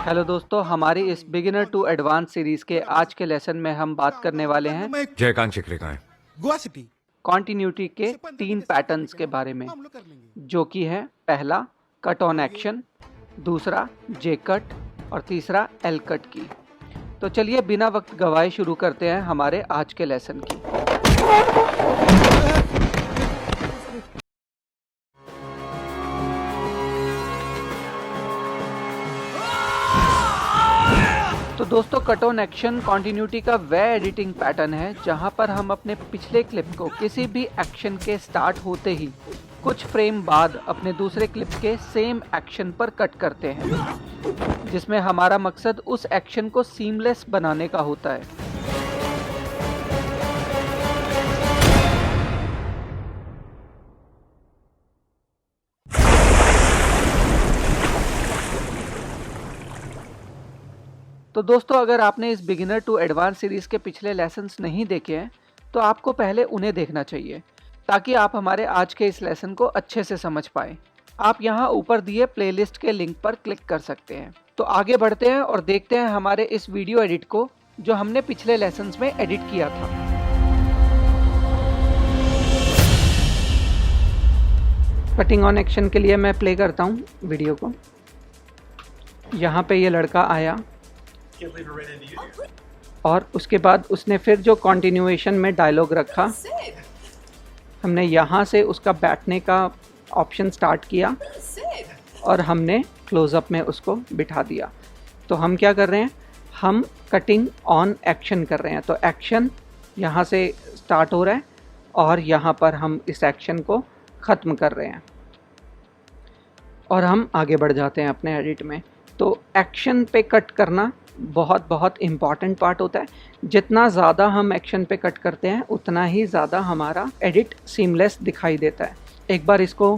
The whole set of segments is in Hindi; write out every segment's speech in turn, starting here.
हेलो दोस्तों, हमारी इस बिगिनर टू एडवांस सीरीज के आज के लेसन में हम बात करने वाले हैं जयकांत शिखरे कहाँ है? गोवा सिटी कॉन्टिन्यूटी के 3 पैटर्न्स के बारे में, हम लोग कर लेंगे। जो कि है पहला कट ऑन एक्शन, दूसरा जे कट और तीसरा एल कट की। तो चलिए बिना वक्त गवाए शुरू करते हैं हमारे आज के लेसन की। तो दोस्तों, कट ऑन एक्शन कॉन्टिन्यूटी का वह एडिटिंग पैटर्न है जहां पर हम अपने पिछले क्लिप को किसी भी एक्शन के स्टार्ट होते ही कुछ फ्रेम बाद अपने दूसरे क्लिप के सेम एक्शन पर कट करते हैं, जिसमें हमारा मकसद उस एक्शन को सीमलेस बनाने का होता है। तो दोस्तों, अगर आपने इस बिगिनर टू एडवांस सीरीज़ के पिछले लेसन्स नहीं देखे हैं तो आपको पहले उन्हें देखना चाहिए, ताकि आप हमारे आज के इस लेसन को अच्छे से समझ पाएँ। आप यहाँ ऊपर दिए प्लेलिस्ट के लिंक पर क्लिक कर सकते हैं। तो आगे बढ़ते हैं और देखते हैं हमारे इस वीडियो एडिट को, जो हमने पिछले लेसन्स में एडिट किया था। कटिंग ऑन एक्शन के लिए मैं प्ले करता हूँ वीडियो को। यहाँ पे ये लड़का आया और उसके बाद उसने फिर जो कॉन्टिन्यूएशन में डायलॉग रखा, हमने यहाँ से उसका बैठने का ऑप्शन स्टार्ट किया और हमने क्लोज़अप में उसको बिठा दिया। तो हम क्या कर रहे हैं, हम कटिंग ऑन एक्शन कर रहे हैं। तो एक्शन यहाँ से स्टार्ट हो रहा है और यहाँ पर हम इस एक्शन को ख़त्म कर रहे हैं और हम आगे बढ़ जाते हैं अपने एडिट में। तो एक्शन पे कट करना बहुत इम्पॉर्टेंट पार्ट होता है। जितना ज़्यादा हम एक्शन पे कट करते हैं उतना ही ज़्यादा हमारा एडिट सीमलेस दिखाई देता है। एक बार इसको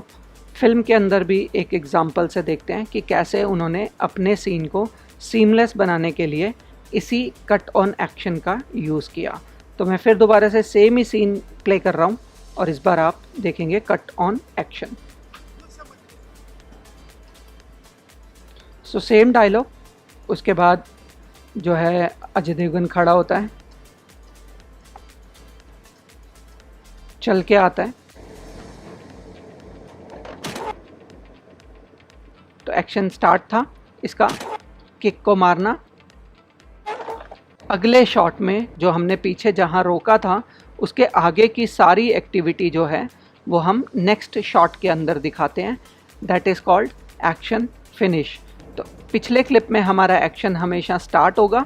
फिल्म के अंदर भी एक एग्जांपल से देखते हैं कि कैसे उन्होंने अपने सीन को सीमलेस बनाने के लिए इसी कट ऑन एक्शन का यूज़ किया। तो मैं फिर दोबारा से सेम ही सीन प्ले कर रहा हूँ और इस बार आप देखेंगे cut on action. So same dialogue, उसके बाद जो है अजय देवगन खड़ा होता है, चल के आता है। तो एक्शन स्टार्ट था इसका, किक को मारना। अगले शॉट में जो हमने पीछे जहां रोका था उसके आगे की सारी एक्टिविटी जो है वो हम नेक्स्ट शॉट के अंदर दिखाते हैं। That is called action finish. तो पिछले क्लिप में हमारा एक्शन हमेशा स्टार्ट होगा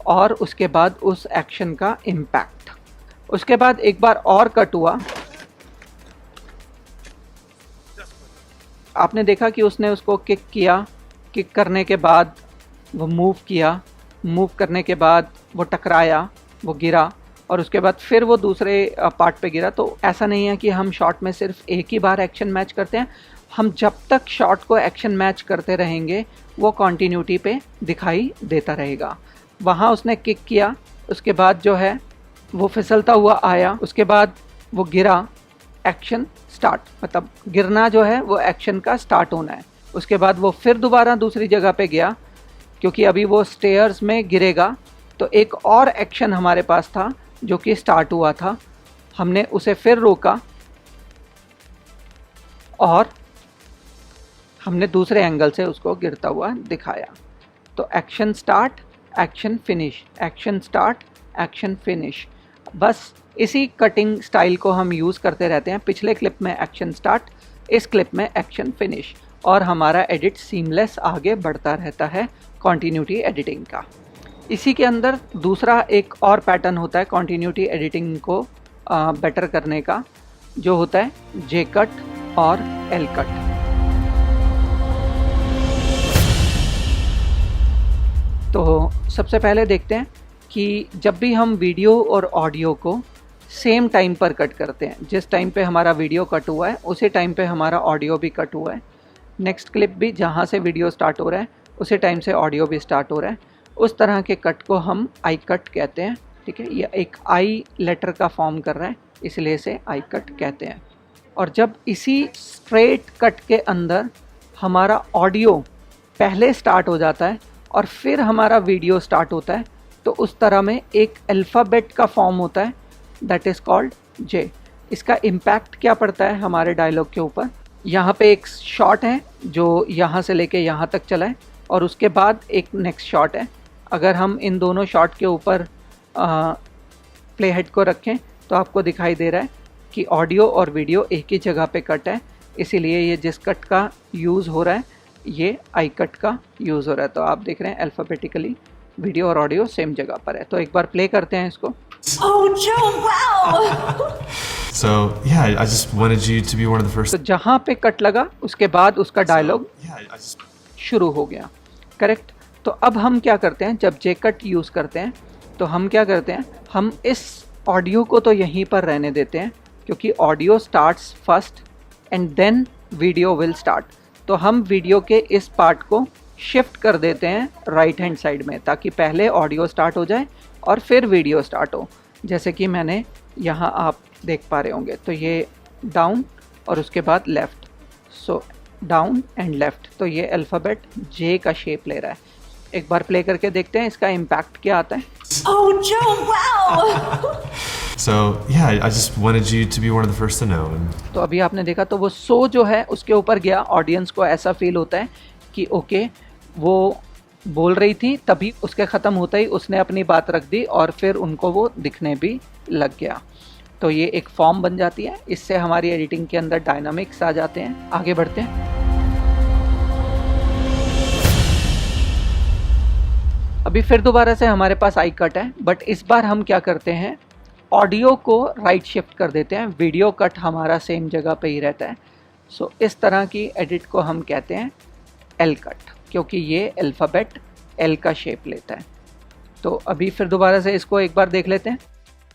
और उसके बाद उस एक्शन का इम्पैक्ट। उसके बाद एक बार और कट हुआ, आपने देखा कि उसने उसको किक किया, किक करने के बाद वो मूव किया, मूव करने के बाद वो टकराया, वो गिरा और उसके बाद फिर वो दूसरे पार्ट पे गिरा। तो ऐसा नहीं है कि हम शॉट में सिर्फ एक ही बार एक्शन मैच करते हैं, हम जब तक शॉट को एक्शन मैच करते रहेंगे वो कॉन्टिन्यूटी पे दिखाई देता रहेगा। वहाँ उसने किक किया, उसके बाद जो है वो फिसलता हुआ आया, उसके बाद वो गिरा, एक्शन स्टार्ट, मतलब गिरना जो है वो एक्शन का स्टार्ट होना है। उसके बाद वो फिर दोबारा दूसरी जगह पे गया, क्योंकि अभी वो स्टेयर्स में गिरेगा। तो एक और एक्शन हमारे पास था जो कि स्टार्ट हुआ था, हमने उसे फिर रोका और हमने दूसरे एंगल से उसको गिरता हुआ दिखाया। तो action start, action finish, action start, action finish. बस इसी कटिंग स्टाइल को हम यूज़ करते रहते हैं। पिछले क्लिप में एक्शन स्टार्ट, इस क्लिप में एक्शन फिनिश, और हमारा एडिट सीमलेस आगे बढ़ता रहता है कॉन्टिन्यूटी एडिटिंग का। इसी के अंदर दूसरा एक और पैटर्न होता है कॉन्टिन्यूटी एडिटिंग को बेटर करने का, जो होता है जे कट और एल कट। तो सबसे पहले देखते हैं कि जब भी हम वीडियो और ऑडियो को सेम टाइम पर कट करते हैं, जिस टाइम पे हमारा वीडियो कट हुआ है उसी टाइम पे हमारा ऑडियो भी कट हुआ है, नेक्स्ट क्लिप भी जहाँ से वीडियो स्टार्ट हो रहा है उसी टाइम से ऑडियो भी स्टार्ट हो रहा है, उस तरह के कट को हम आई कट कहते हैं। ठीक है, ये एक आई लेटर का फॉर्म कर रहा है, इसलिए इसे आई कट कहते हैं। और जब इसी स्ट्रेट कट के अंदर हमारा ऑडियो पहले स्टार्ट हो जाता है और फिर हमारा वीडियो स्टार्ट होता है, तो उस तरह में एक अल्फ़ाबेट का फॉर्म होता है, दैट इज़ कॉल्ड जे। इसका इम्पैक्ट क्या पड़ता है हमारे डायलॉग के ऊपर? यहाँ पे एक शॉट है जो यहाँ से लेके यहाँ तक चला है और उसके बाद एक नेक्स्ट शॉट है। अगर हम इन दोनों शॉट के ऊपर प्ले हेड को रखें तो आपको दिखाई दे रहा है कि ऑडियो और वीडियो एक ही जगह पे कट है, इसीलिए ये जिस कट का यूज़ हो रहा है ये आई कट का यूज़ हो रहा है। तो आप देख रहे हैं अल्फ़ाबेटिकली वीडियो और ऑडियो सेम जगह पर है। तो एक बार प्ले करते हैं इसको। Oh, Joe, wow! So, yeah, I just wanted you to be one of the first. तो जहाँ पे कट लगा उसके बाद उसका डायलॉग Yeah, I just. शुरू हो गया, करेक्ट। तो अब हम क्या करते हैं, जब जे कट यूज़ करते हैं तो हम क्या करते हैं, हम इस ऑडियो को तो यहीं पर रहने देते हैं क्योंकि audio starts first and then video will start. तो हम वीडियो के इस पार्ट को शिफ्ट कर देते हैं राइट हैंड साइड में, ताकि पहले ऑडियो स्टार्ट हो जाए और फिर वीडियो स्टार्ट हो। जैसे कि मैंने यहाँ आप देख पा रहे होंगे, तो ये डाउन और उसके बाद left, so down and left. तो ये अल्फ़ाबेट जे का शेप ले रहा है। एक बार प्ले करके देखते हैं इसका इम्पैक्ट क्या आता है। Oh, Joe, wow! So, yeah, I just wanted you to be one of the first to know. And तो अभी आपने देखा तो वो सो जो है उसके ऊपर गया, ऑडियंस को ऐसा फील होता है कि ओके वो बोल रही थी, तभी उसके ख़त्म होता ही उसने अपनी बात रख दी और फिर उनको वो दिखने भी लग गया। तो ये एक फॉर्म बन जाती है, इससे हमारी एडिटिंग के अंदर डायनामिक्स आ जाते हैं। आगे बढ़ते हैं। अभी फिर दोबारा से हमारे पास आई कट है, बट इस बार हम क्या करते हैं, ऑडियो को राइट शिफ्ट कर देते हैं, वीडियो कट हमारा सेम जगह पे ही रहता है। सो इस तरह की एडिट को हम कहते हैं एल कट, क्योंकि ये अल्फ़ाबेट एल का शेप लेता है। तो अभी फिर दोबारा से इसको एक बार देख लेते हैं।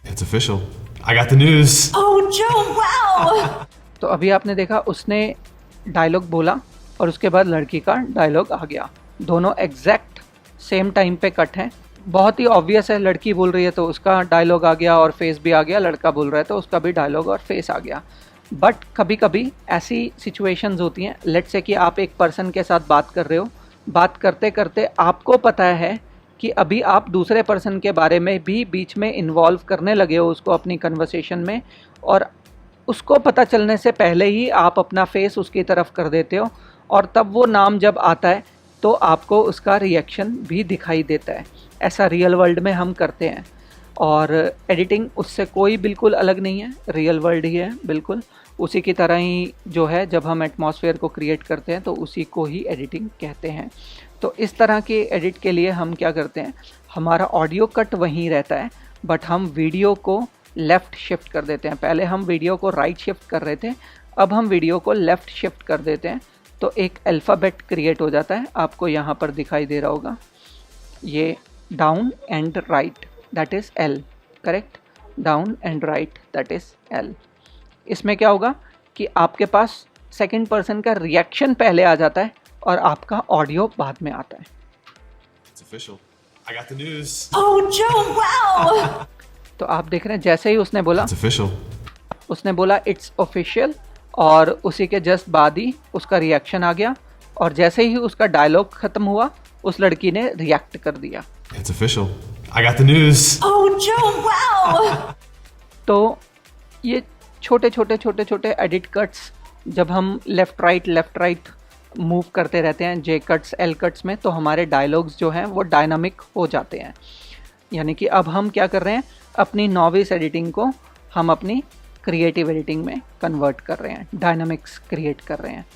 it's official. I got the news. Oh, Joe, wow! तो अभी आपने देखा उसने डायलॉग बोला और उसके बाद लड़की का डायलॉग आ गया, दोनों एग्जैक्ट सेम टाइम पे कट हैं। बहुत ही ऑब्वियस है, लड़की बोल रही है तो उसका डायलॉग आ गया और फेस भी आ गया, लड़का बोल रहा है तो उसका भी डायलॉग और फेस आ गया। बट कभी कभी ऐसी सिचुएशंस होती हैं, लेट्स से कि आप एक पर्सन के साथ बात कर रहे हो, बात करते करते आपको पता है कि अभी आप दूसरे पर्सन के बारे में भी बीच में इन्वॉल्व करने लगे हो उसको अपनी कन्वर्सेशन में, और उसको पता चलने से पहले ही आप अपना फेस उसकी तरफ कर देते हो, और तब वो नाम जब आता है तो आपको उसका रिएक्शन भी दिखाई देता है। ऐसा रियल वर्ल्ड में हम करते हैं और एडिटिंग उससे कोई बिल्कुल अलग नहीं है, रियल वर्ल्ड ही है बिल्कुल उसी की तरह ही जो है। जब हम एटमॉस्फेयर को क्रिएट करते हैं तो उसी को ही एडिटिंग कहते हैं। तो इस तरह के एडिट के लिए हम क्या करते हैं, हमारा ऑडियो कट वहीं रहता है बट हम वीडियो को लेफ़्ट शिफ्ट कर देते हैं। पहले हम वीडियो को राइट शिफ्ट कर रहे थे, अब हम वीडियो को लेफ़्ट शिफ्ट कर देते हैं, तो एक अल्फ़ाबेट क्रिएट हो जाता है। आपको यहाँ पर दिखाई दे रहा होगा, ये down and right, that is L, correct, down and right that is L. इसमें क्या होगा कि आपके पास सेकंड पर्सन का रिएक्शन पहले आ जाता है और आपका ऑडियो बाद में आता है। It's official. I got the news. Oh, Joe, wow! तो आप देख रहे हैं जैसे ही उसने बोला, It's official. उसने बोला इट्स ऑफिशियल, और उसी के जस्ट बाद ही उसका रिएक्शन आ गया, और जैसे ही उसका डायलॉग ख़त्म हुआ उस लड़की ने रिएक्ट कर दिया। It's official. I got the news. Oh, Joe, wow! तो ये छोटे छोटे एडिट कट्स जब हम लेफ़्ट राइट मूव करते रहते हैं जे कट्स एल कट्स में, तो हमारे डायलॉग्स जो हैं वो डायनामिक हो जाते हैं। यानी कि अब हम क्या कर रहे हैं, अपनी नॉविस एडिटिंग को हम अपनी क्रिएटिव एडिटिंग में कन्वर्ट कर रहे हैं, डायनामिक्स क्रिएट कर रहे हैं।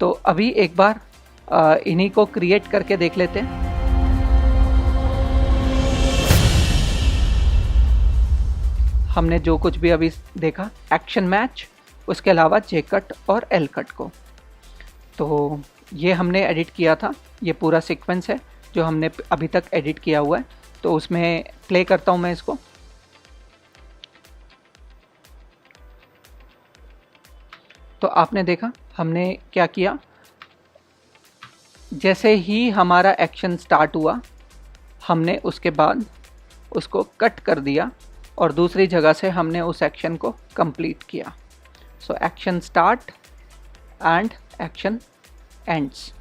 तो अभी एक बार इन्हीं को क्रिएट करके देख लेते हैं। हमने जो कुछ भी अभी देखा एक्शन मैच, उसके अलावा जे कट और एल कट को, तो ये हमने एडिट किया था। ये पूरा सीक्वेंस है जो हमने अभी तक एडिट किया हुआ है। तो उसमें प्ले करता हूँ मैं इसको। तो आपने देखा हमने क्या किया, जैसे ही हमारा एक्शन स्टार्ट हुआ हमने उसके बाद उसको कट कर दिया और दूसरी जगह से हमने उस एक्शन को कंप्लीट किया। So action start and action ends.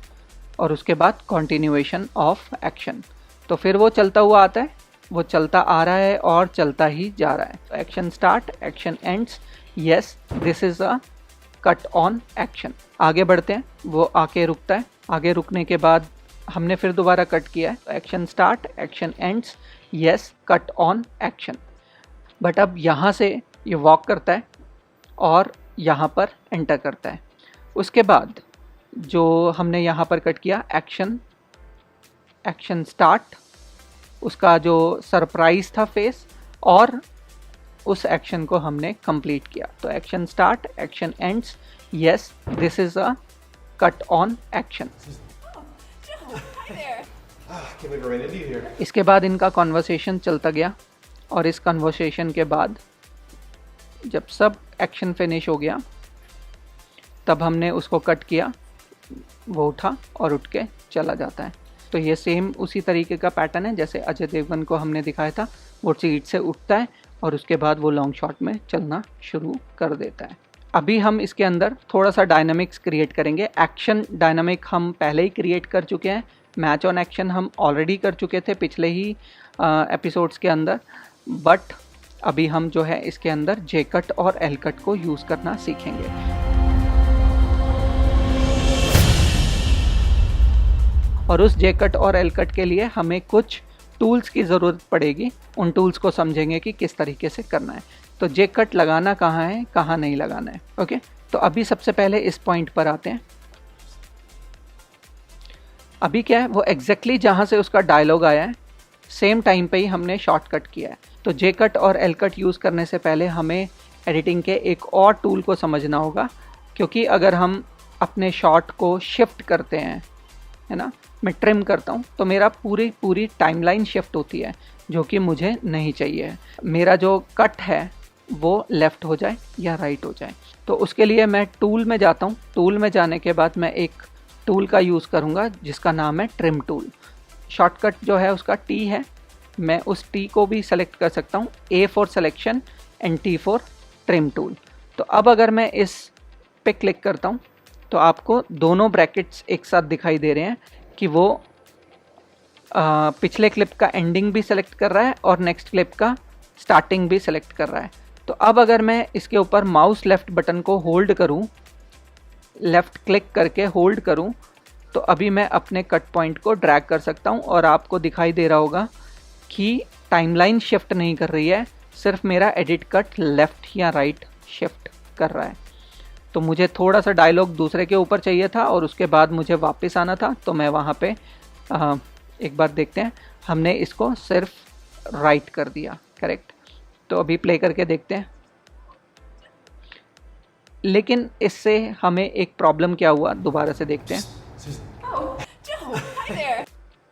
और उसके बाद कंटिन्यूएशन ऑफ एक्शन। तो फिर वो चलता हुआ आता है, वो चलता आ रहा है और चलता ही जा रहा है। तो action start, action ends, yes this is a cut on action. आगे बढ़ते हैं, वो आके रुकता है, आगे रुकने के बाद हमने फिर दोबारा कट किया है। तो action start, action ends, yes cut on action. But अब यहाँ से ये वॉक करता है और यहाँ पर एंटर करता है। उसके बाद जो हमने यहाँ पर कट किया, एक्शन स्टार्ट, उसका जो सरप्राइज था फेस, और उस एक्शन को हमने कंप्लीट किया। तो action start, action ends, yes this is a cut on action. इसके बाद इनका कॉन्वर्सेशन चलता गया और इस कन्वर्सेशन के बाद जब सब एक्शन फिनिश हो गया तब हमने उसको कट किया, वो उठा और उठ के चला जाता है। तो ये सेम उसी तरीके का पैटर्न है जैसे अजय देवगन को हमने दिखाया था। वो सीट से उठता है और उसके बाद वो लॉन्ग शॉट में चलना शुरू कर देता है। अभी हम इसके अंदर थोड़ा सा डायनामिक्स क्रिएट करेंगे। एक्शन डायनामिक हम पहले ही क्रिएट कर चुके हैं, मैच ऑन एक्शन हम ऑलरेडी कर चुके थे पिछले ही एपिसोड्स के अंदर, बट अभी हम जो है इसके अंदर जे कट और एल कट को यूज़ करना सीखेंगे। और उस जे कट और एल कट के लिए हमें कुछ टूल्स की ज़रूरत पड़ेगी। उन टूल्स को समझेंगे कि किस तरीके से करना है। तो जे कट लगाना कहाँ है, कहाँ नहीं लगाना है। ओके, तो अभी सबसे पहले इस पॉइंट पर आते हैं। अभी क्या है, वो एग्जैक्टली जहाँ से उसका डायलॉग आया है सेम टाइम पे ही हमने शॉर्टकट किया है। तो जे कट और एल कट यूज़ करने से पहले हमें एडिटिंग के एक और टूल को समझना होगा, क्योंकि अगर हम अपने शॉट को शिफ्ट करते हैं, है ना, मैं ट्रिम करता हूँ तो मेरा पूरी टाइमलाइन शिफ्ट होती है, जो कि मुझे नहीं चाहिए। मेरा जो कट है वो लेफ़्ट हो जाए या राइट हो जाए। तो उसके लिए मैं टूल में जाता हूँ। टूल में जाने के बाद मैं एक टूल का यूज़ करूँगा जिसका नाम है ट्रिम टूल। शॉर्टकट जो है उसका टी है, मैं उस टी को भी सेलेक्ट कर सकता हूँ, A for selection and T for trim tool. तो अब अगर मैं इस पे क्लिक करता हूँ तो आपको दोनों ब्रैकेट्स एक साथ दिखाई दे रहे हैं कि वो पिछले क्लिप का एंडिंग भी सेलेक्ट कर रहा है और नेक्स्ट क्लिप का स्टार्टिंग भी सेलेक्ट कर रहा है। तो अब अगर मैं इसके ऊपर माउस लेफ्ट बटन को होल्ड करूं, लेफ्ट क्लिक करके होल्ड करूं, तो अभी मैं अपने कट पॉइंट को ड्रैग कर सकता हूं और आपको दिखाई दे रहा होगा कि टाइमलाइन शिफ्ट नहीं कर रही है, सिर्फ मेरा एडिट कट लेफ्ट या राइट शिफ्ट कर रहा है। तो मुझे थोड़ा सा डायलॉग दूसरे के ऊपर चाहिए था और उसके बाद मुझे वापस आना था, तो मैं वहाँ पे एक बार देखते हैं, हमने इसको सिर्फ राइट कर दिया, करेक्ट। तो अभी प्ले करके देखते हैं। लेकिन इससे हमें एक प्रॉब्लम क्या हुआ, दोबारा से देखते हैं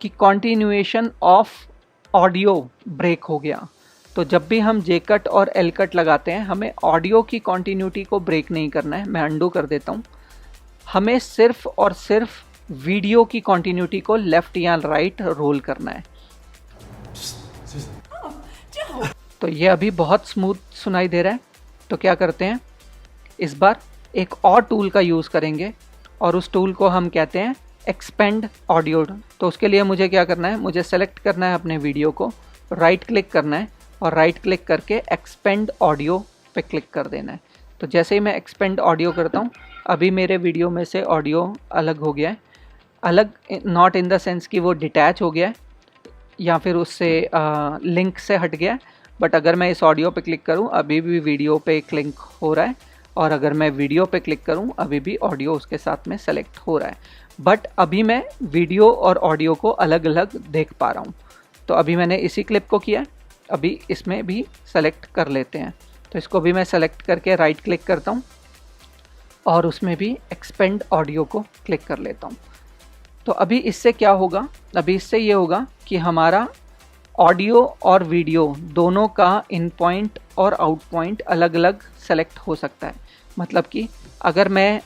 कि कॉन्टिन्यूएशन ऑफ ऑडियो ब्रेक हो गया। तो जब भी हम जे कट और एल कट लगाते हैं हमें ऑडियो की कॉन्टिन्यूटी को ब्रेक नहीं करना है। मैं अंडू कर देता हूँ। हमें सिर्फ और सिर्फ वीडियो की कॉन्टिन्यूटी को लेफ्ट या राइट रोल करना है। तो ये अभी बहुत स्मूथ सुनाई दे रहा है। तो क्या करते हैं, इस बार एक और टूल का यूज़ करेंगे और उस टूल को हम कहते हैं एक्सपेंड ऑडियो। तो उसके लिए मुझे क्या करना है, मुझे सेलेक्ट करना है अपने वीडियो को, राइट क्लिक करना है और राइट क्लिक करके एक्सपेंड ऑडियो पे क्लिक कर देना है। तो जैसे ही मैं एक्सपेंड ऑडियो करता हूँ अभी मेरे वीडियो में से ऑडियो अलग हो गया है। अलग नॉट इन द सेंस कि वो डिटैच हो गया है या फिर उससे लिंक से हट गया है, बट अगर मैं इस ऑडियो पे क्लिक करूँ अभी भी वीडियो पे क्लिक हो रहा है, और अगर मैं वीडियो पे क्लिक करूँ अभी भी ऑडियो उसके साथ में सेलेक्ट हो रहा है। बट अभी मैं वीडियो और ऑडियो को अलग अलग देख पा रहा हूँ। तो अभी मैंने इसी क्लिप को किया, अभी इसमें भी सेलेक्ट कर लेते हैं। तो इसको भी मैं सेलेक्ट करके राइट क्लिक करता हूँ और उसमें भी एक्सपेंड ऑडियो को क्लिक कर लेता हूँ। तो अभी इससे क्या होगा, अभी इससे ये होगा कि हमारा ऑडियो और वीडियो दोनों का इन पॉइंट और आउट पॉइंट अलग अलग सेलेक्ट हो सकता है। मतलब कि अगर मैं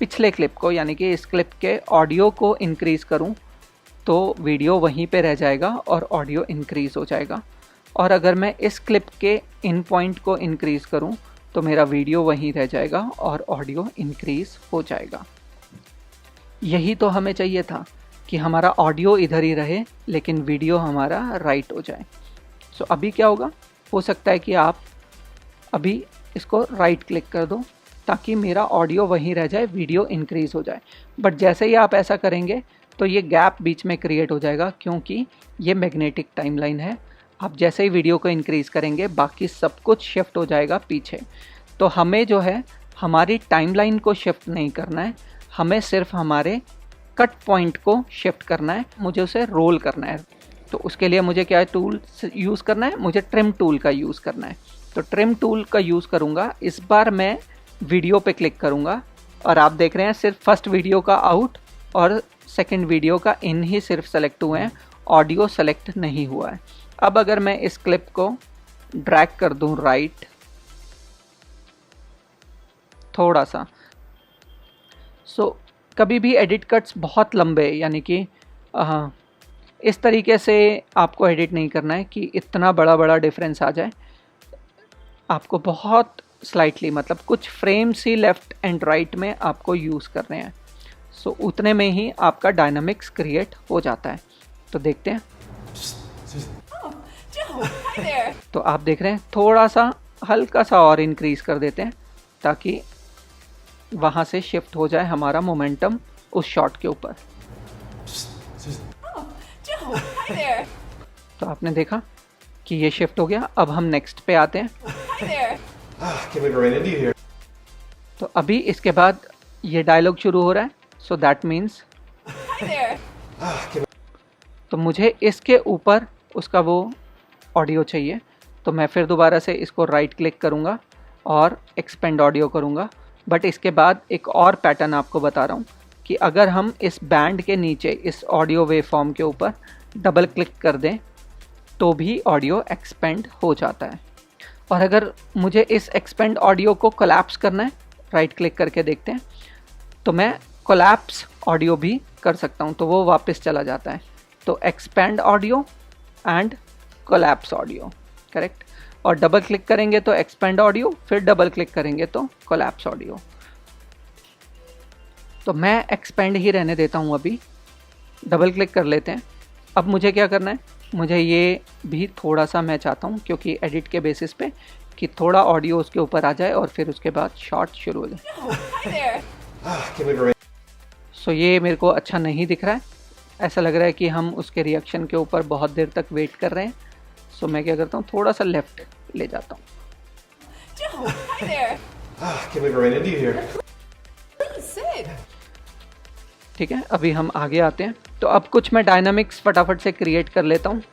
पिछले क्लिप को यानी कि इस क्लिप के ऑडियो को इंक्रीज़ करूं तो वीडियो वहीं पे रह जाएगा और ऑडियो इंक्रीज़ हो जाएगा, और अगर मैं इस क्लिप के इन पॉइंट को इंक्रीज़ करूं तो मेरा वीडियो वहीं रह जाएगा और ऑडियो इंक्रीज़ हो जाएगा। यही तो हमें चाहिए था कि हमारा ऑडियो इधर ही रहे लेकिन वीडियो हमारा राइट हो जाए। सो अभी क्या होगा, हो सकता है कि आप अभी इसको राइट क्लिक कर दो ताकि मेरा ऑडियो वहीं रह जाए, वीडियो इंक्रीज़ हो जाए। बट जैसे ही आप ऐसा करेंगे तो ये गैप बीच में क्रिएट हो जाएगा, क्योंकि ये मैग्नेटिक टाइमलाइन है। आप जैसे ही वीडियो को इंक्रीज़ करेंगे बाकी सब कुछ शिफ्ट हो जाएगा पीछे। तो हमें जो है हमारी टाइमलाइन को शिफ्ट नहीं करना है, हमें सिर्फ हमारे कट पॉइंट को शिफ्ट करना है, मुझे उसे रोल करना है। तो उसके लिए मुझे क्या टूल यूज़ करना है, मुझे ट्रिम टूल का यूज़ करना है। तो ट्रिम टूल का यूज़ करूँगा। इस बार मैं वीडियो पे क्लिक करूँगा और आप देख रहे हैं सिर्फ फर्स्ट वीडियो का आउट और सेकंड वीडियो का इन ही सिर्फ सेलेक्ट हुए हैं, ऑडियो सेलेक्ट नहीं हुआ है। अब अगर मैं इस क्लिप को ड्रैग कर दूं राइट थोड़ा सा, सो कभी भी एडिट कट्स बहुत लंबे, यानी कि इस तरीके से आपको एडिट नहीं करना है कि इतना बड़ा बड़ा डिफरेंस आ जाए। आपको बहुत स्लाइटली, मतलब कुछ frames he left and right में आपको यूज़ करने हैं। सो उतने में ही आपका डायनामिक्स क्रिएट हो जाता है। तो देखते हैं। Oh, Joe, hi there. तो आप देख रहे हैं थोड़ा सा हल्का सा और इंक्रीज़ कर देते हैं ताकि वहाँ से शिफ्ट हो जाए हमारा मोमेंटम उस शॉट के ऊपर। Oh, Joe, hi there. तो आपने देखा कि ये शिफ्ट हो गया। अब हम नेक्स्ट पे आते हैं। Hi there. Can't believe I ran into you here. तो अभी इसके बाद ये डायलॉग शुरू हो रहा है। So that means Hi there. तो मुझे इसके ऊपर उसका वो ऑडियो चाहिए। तो मैं फिर दोबारा से इसको राइट क्लिक करूँगा और एक्सपेंड ऑडियो करूँगा। बट इसके बाद एक और पैटर्न आपको बता रहा हूँ कि अगर हम इस बैंड के नीचे इस ऑडियो वेव फॉर्म के ऊपर डबल क्लिक कर दें तो भी ऑडियो एक्सपेंड हो जाता है। और अगर मुझे इस एक्सपेंड ऑडियो को कोलैप्स करना है, राइट क्लिक करके देखते हैं, तो मैं कोलैप्स ऑडियो भी कर सकता हूँ, तो वो वापस चला जाता है। तो expand audio and collapse audio, correct. और डबल क्लिक करेंगे तो एक्सपेंड ऑडियो, फिर डबल क्लिक करेंगे तो कोलैप्स ऑडियो। तो मैं एक्सपेंड ही रहने देता हूँ अभी। डबल क्लिक कर लेते हैं। अब मुझे क्या करना है, मुझे ये भी थोड़ा सा मैं चाहता हूँ, क्योंकि एडिट के बेसिस पे, कि थोड़ा ऑडियो उसके ऊपर आ जाए और फिर उसके बाद शॉर्ट शुरू हो जाए। Oh, hi there. Can't believe I ran. सो ये मेरे को अच्छा नहीं दिख रहा है। ऐसा लग रहा है कि हम उसके रिएक्शन के ऊपर बहुत देर तक वेट कर रहे हैं। सो मैं क्या करता हूँ, थोड़ा सा लेफ्ट ले जाता हूँ। Joe, hi there. Can't believe I ran into you here. Please sit. ठीक है, अभी हम आगे आते हैं। तो अब कुछ मैं डायनामिक्स फटाफट से क्रिएट कर लेता हूँ।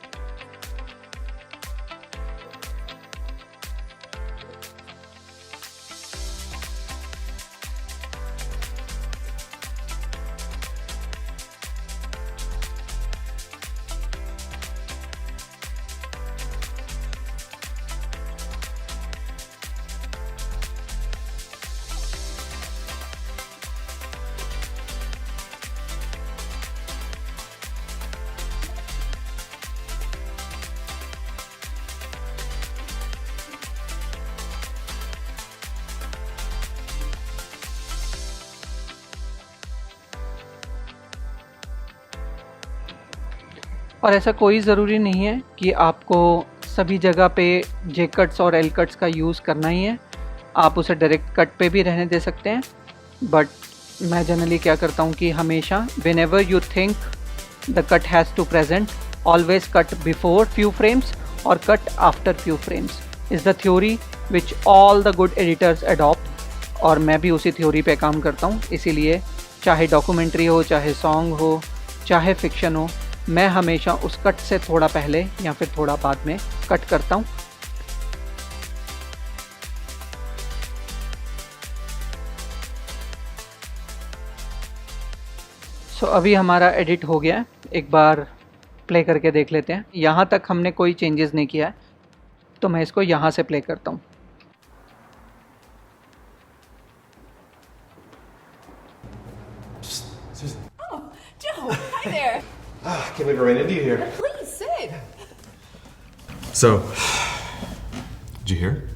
और ऐसा कोई ज़रूरी नहीं है कि आपको सभी जगह पे जे कट्स और एल कट्स का यूज़ करना ही है। आप उसे डायरेक्ट कट पे भी रहने दे सकते हैं। बट मैं जनरली क्या करता हूँ कि हमेशा whenever you think the cut has to present, always cut before few frames और cut after few frames is the theory which all the good editors adopt. और मैं भी उसी थ्योरी पे काम करता हूँ। इसीलिए चाहे डॉक्यूमेंट्री हो, चाहे सॉन्ग हो, चाहे फिक्शन हो, मैं हमेशा उस कट से थोड़ा पहले या फिर थोड़ा बाद में कट करता हूँ। सो अभी हमारा एडिट हो गया है। एक बार प्ले करके देख लेते हैं। यहाँ तक हमने कोई चेंजेस नहीं किया है, तो मैं इसको यहाँ से प्ले करता हूँ। Susan. Oh, Joe, hi there. Can't believe I ran into you here. Please sit. So, did you hear?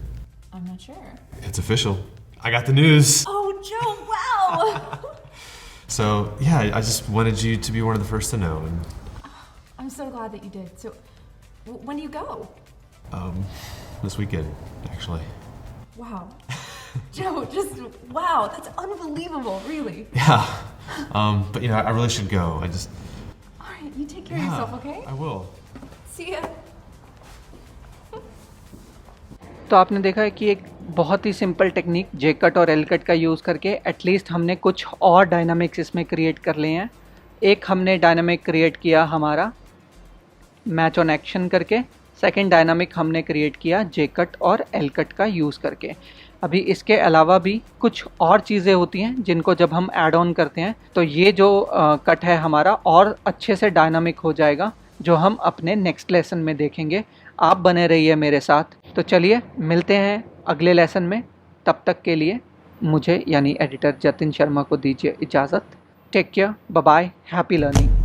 I'm not sure. It's official. I got the news. Oh, Joe, wow. So, yeah, I just wanted you to be one of the first to know. And, I'm so glad that you did. So, when do you go? this weekend, actually. Wow. Joe, just wow. That's unbelievable, really. Yeah. But, you know, I really should go. I just... All right, you take care of yourself, okay? I will. See ya. तो आपने देखा है कि एक बहुत ही सिंपल टेक्निक जे कट और एल कट का यूज़ करके एटलीस्ट हमने कुछ और डायनामिक्स इसमें क्रिएट कर लिए हैं। एक हमने डायनामिक क्रिएट किया हमारा मैच ऑन एक्शन करके, सेकंड डायनामिक हमने क्रिएट किया जे कट और एल कट का यूज़ करके। अभी इसके अलावा भी कुछ और चीज़ें होती हैं जिनको जब हम ऐड ऑन करते हैं तो ये जो कट है हमारा और अच्छे से डायनामिक हो जाएगा, जो हम अपने नेक्स्ट लेसन में देखेंगे। आप बने रहिए मेरे साथ। तो चलिए मिलते हैं अगले लेसन में। तब तक के लिए मुझे यानी एडिटर जतिन शर्मा को दीजिए इजाज़त। Take care, bye bye, happy learning.